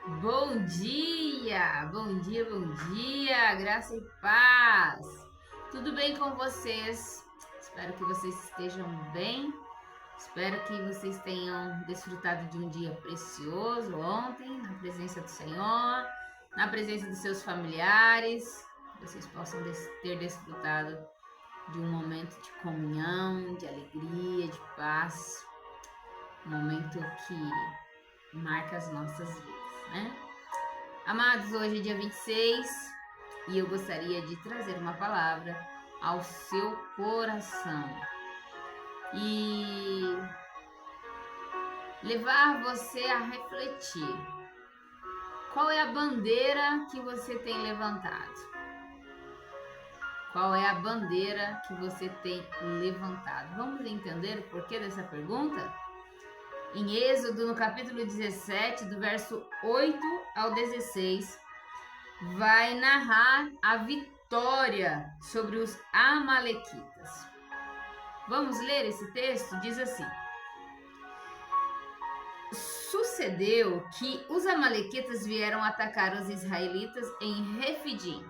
Bom dia, bom dia, graça e paz. Tudo bem com vocês? Espero que vocês estejam bem. Espero que vocês tenham desfrutado de um dia precioso ontem, na presença do Senhor, na presença dos seus familiares. Vocês possam ter desfrutado de um momento de comunhão, de alegria, de paz. Um momento que marca as nossas vidas, né? Amados, hoje é dia 26 e eu gostaria de trazer uma palavra ao seu coração e levar você a refletir. Qual é a bandeira que você tem levantado? Qual é a bandeira que você tem levantado? Vamos entender o porquê dessa pergunta? Em Êxodo, no capítulo 17, do verso 8 ao 16, vai narrar a vitória sobre os amalequitas. Vamos ler esse texto? Diz assim: Sucedeu que os amalequitas vieram atacar os israelitas em Refidim.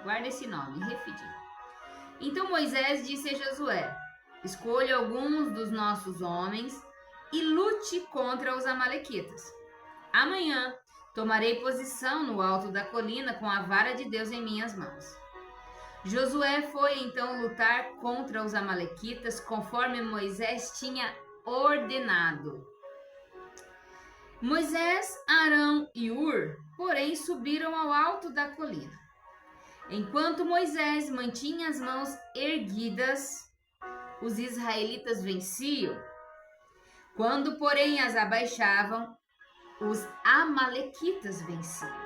Guarda esse nome, Refidim. Então Moisés disse a Josué: Escolha alguns dos nossos homens e lute contra os amalequitas. Amanhã tomarei posição no alto da colina com a vara de Deus em minhas mãos. Josué foi então lutar contra os amalequitas conforme Moisés tinha ordenado. Moisés, Arão e Hur, porém, subiram ao alto da colina. Enquanto Moisés mantinha as mãos erguidas, os israelitas venciam. Quando, porém, as abaixavam, os amalequitas venciam.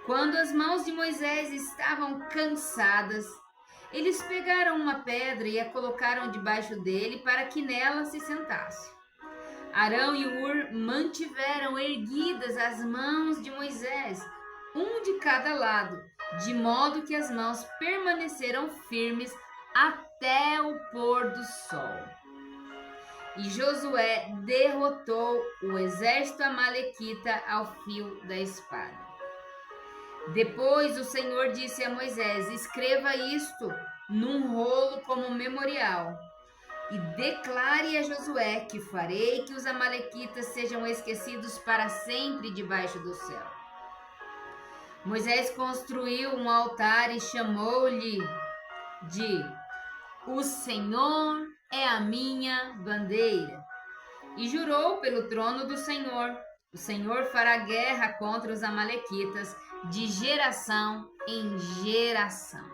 Quando as mãos de Moisés estavam cansadas, eles pegaram uma pedra e a colocaram debaixo dele para que nela se sentasse. Arão e Hur mantiveram erguidas as mãos de Moisés, um de cada lado, de modo que as mãos permaneceram firmes até o pôr do sol. E Josué derrotou o exército amalequita ao fio da espada. Depois o Senhor disse a Moisés: Escreva isto num rolo como memorial e declare a Josué que farei que os amalequitas sejam esquecidos para sempre debaixo do céu. Moisés construiu um altar e chamou-lhe de O Senhor é a minha bandeira. E jurou pelo trono do Senhor: O Senhor fará guerra contra os amalequitas de geração em geração.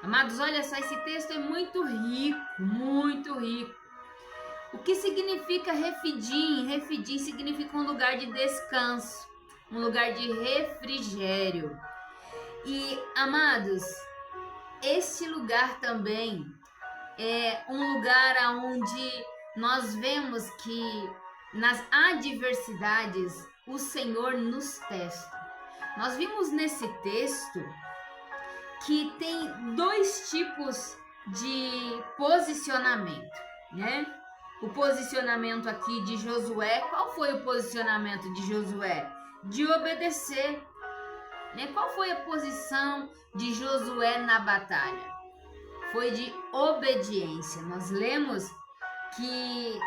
Amados, olha só, esse texto é muito rico, muito rico. O que significa Refidim? Refidim significa um lugar de descanso, um lugar de refrigério. E, amados, este lugar também é um lugar onde nós vemos que nas adversidades o Senhor nos testa. Nós vimos nesse texto que tem dois tipos de posicionamento, né? O posicionamento aqui de Josué, qual foi o posicionamento de Josué? De obedecer, né? Qual foi a posição de Josué na batalha? Foi de obediência. Nós lemos que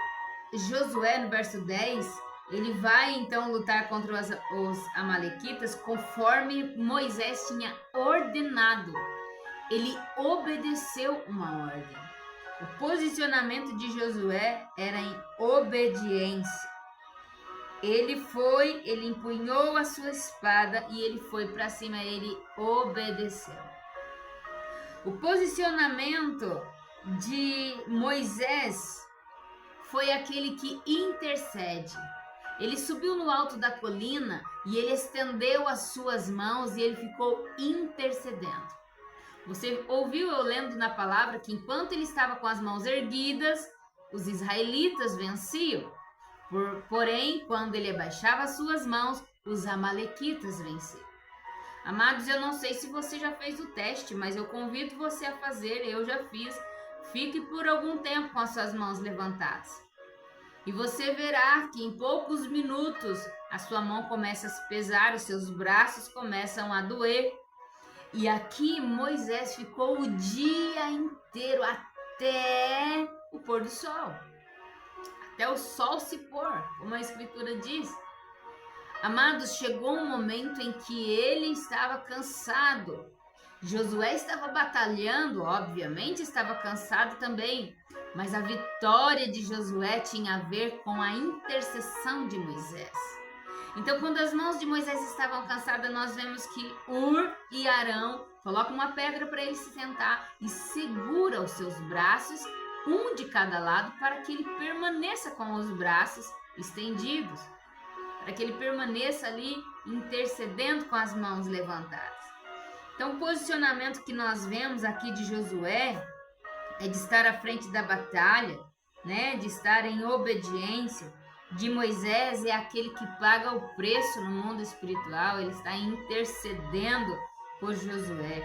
Josué, no verso 10, ele vai então lutar contra os amalequitas conforme Moisés tinha ordenado. Ele obedeceu uma ordem. O posicionamento de Josué era em obediência. Ele empunhou a sua espada e ele foi para cima, ele obedeceu. O posicionamento de Moisés foi aquele que intercede. Ele subiu no alto da colina e ele estendeu as suas mãos e ele ficou intercedendo. Você ouviu eu lendo na palavra que enquanto ele estava com as mãos erguidas, os israelitas venciam. Porém, quando ele abaixava as suas mãos, os amalequitas venciam. Amados, eu não sei se você já fez o teste, mas eu convido você a fazer, eu já fiz. Fique por algum tempo com as suas mãos levantadas. e você verá que em poucos minutos a sua mão começa a se pesar, os seus braços começam a doer. E aqui Moisés ficou o dia inteiro até o pôr do sol, até o sol se pôr, como a escritura diz. Amados, chegou um momento em que ele estava cansado. Josué estava batalhando, obviamente estava cansado também, mas a vitória de Josué tinha a ver com a intercessão de Moisés. Então, quando as mãos de Moisés estavam cansadas, nós vemos que Ur e Arão colocam uma pedra para ele se sentar e segura os seus braços, um de cada lado, para que ele permaneça com os braços estendidos, para que ele permaneça ali intercedendo com as mãos levantadas. Então, o posicionamento que nós vemos aqui de Josué é de estar à frente da batalha, né? De estar em obediência. De Moisés é aquele que paga o preço no mundo espiritual, ele está intercedendo por Josué.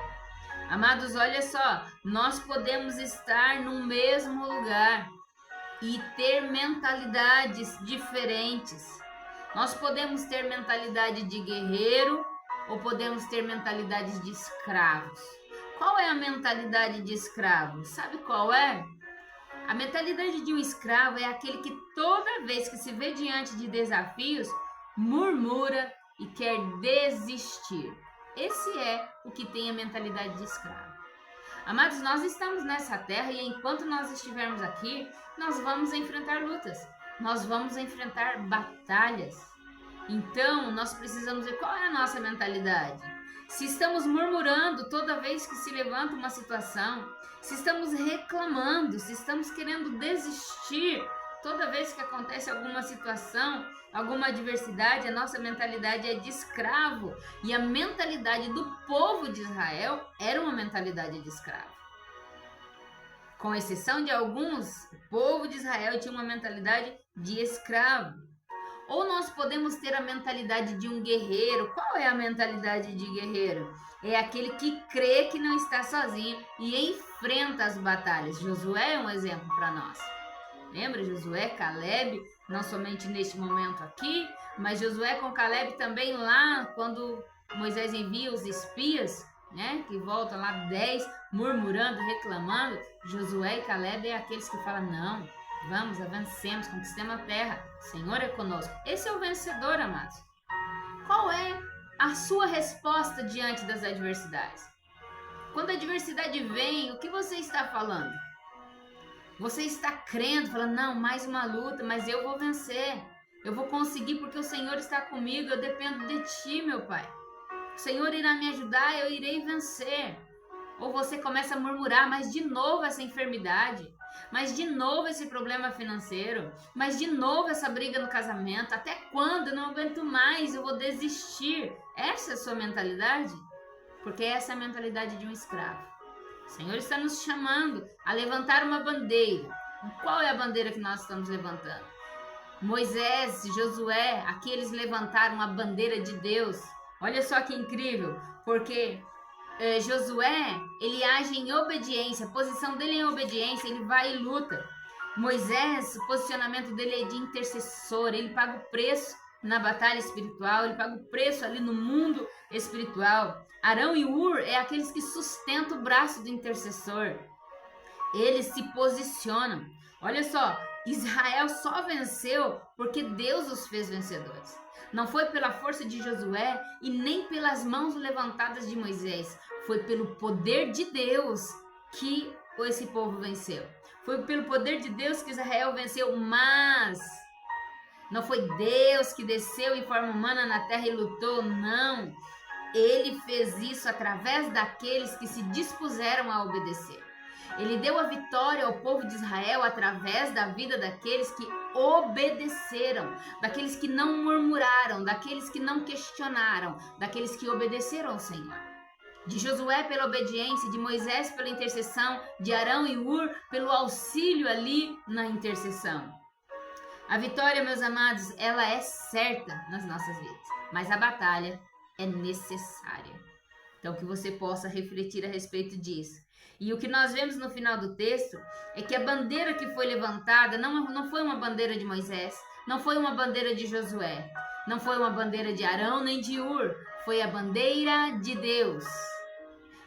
Amados, olha só, nós podemos estar no mesmo lugar e ter mentalidades diferentes. Nós podemos ter mentalidade de guerreiro ou podemos ter mentalidades de escravos. Qual é a mentalidade de escravo? Sabe qual é? A mentalidade de um escravo é aquele que toda vez que se vê diante de desafios, murmura e quer desistir. Esse é o que tem a mentalidade de escravo. Amados, nós estamos nessa terra e enquanto nós estivermos aqui, nós vamos enfrentar lutas, nós vamos enfrentar batalhas. Então, nós precisamos ver qual é a nossa mentalidade. Se estamos murmurando toda vez que se levanta uma situação, se estamos reclamando, se estamos querendo desistir toda vez que acontece alguma situação, alguma adversidade, a nossa mentalidade é de escravo. E a mentalidade do povo de Israel era uma mentalidade de escravo. Com exceção de alguns, o povo de Israel tinha uma mentalidade de escravo. Ou nós podemos ter a mentalidade de um guerreiro. Qual é a mentalidade de guerreiro? É aquele que crê que não está sozinho e enfrenta as batalhas. Josué é um exemplo para nós. Lembra? Josué, Caleb, não somente neste momento aqui, mas Josué com Caleb também lá, quando Moisés envia os espias, né, que voltam lá 10, murmurando, reclamando. Josué e Caleb é aqueles que falam, não, vamos, avancemos, conquistemos a terra, o Senhor é conosco. Esse é o vencedor, amados. Qual é a sua resposta diante das adversidades? Quando a adversidade vem, o que você está falando? Você está crendo, falando, não, mais uma luta, mas eu vou vencer. Eu vou conseguir porque o Senhor está comigo, eu dependo de Ti, meu Pai. O Senhor irá me ajudar, eu irei vencer. Ou você começa a murmurar, mas de novo essa enfermidade, mas de novo esse problema financeiro, mas de novo essa briga no casamento. Até quando? Eu não aguento mais, eu vou desistir. Essa é a sua mentalidade? Porque essa é a mentalidade de um escravo. O Senhor está nos chamando a levantar uma bandeira. Qual é a bandeira que nós estamos levantando? Moisés, Josué, aqui eles levantaram a bandeira de Deus. Olha só que incrível, porque Josué, ele age em obediência, a posição dele é em obediência, ele vai e luta. Moisés, o posicionamento dele é de intercessor, ele paga o preço na batalha espiritual, ele paga o preço ali no mundo espiritual. Arão e Ur é aqueles que sustentam o braço do intercessor. Eles se posicionam. Olha só, Israel só venceu porque Deus os fez vencedores. Não foi pela força de Josué e nem pelas mãos levantadas de Moisés. Foi pelo poder de Deus que esse povo venceu. Foi pelo poder de Deus que Israel venceu, mas não foi Deus que desceu em forma humana na terra e lutou, não. Ele fez isso através daqueles que se dispuseram a obedecer. Ele deu a vitória ao povo de Israel através da vida daqueles que obedeceram, daqueles que não murmuraram, daqueles que não questionaram, daqueles que obedeceram ao Senhor. De Josué pela obediência, de Moisés pela intercessão, de Arão e Ur pelo auxílio ali na intercessão. A vitória, meus amados, ela é certa nas nossas vidas, mas a batalha é necessária. Então, que você possa refletir a respeito disso. E o que nós vemos no final do texto é que a bandeira que foi levantada não foi uma bandeira de Moisés, não foi uma bandeira de Josué, não foi uma bandeira de Arão nem de Ur, foi a bandeira de Deus.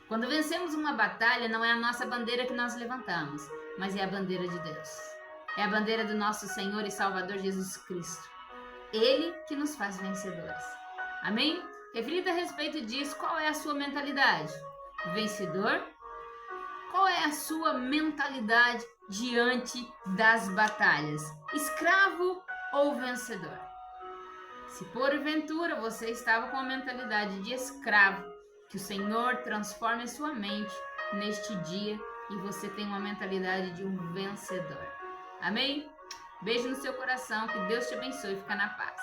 Quando vencemos uma batalha, não é a nossa bandeira que nós levantamos, mas é a bandeira de Deus. É a bandeira do nosso Senhor e Salvador Jesus Cristo. Ele que nos faz vencedores. Amém? Reflita a respeito disso. Qual é a sua mentalidade? Vencedor? Qual é a sua mentalidade diante das batalhas? Escravo ou vencedor? Se porventura você estava com a mentalidade de escravo, que o Senhor transforme a sua mente neste dia e você tenha uma mentalidade de um vencedor. Amém? Beijo no seu coração, que Deus te abençoe e fica na paz.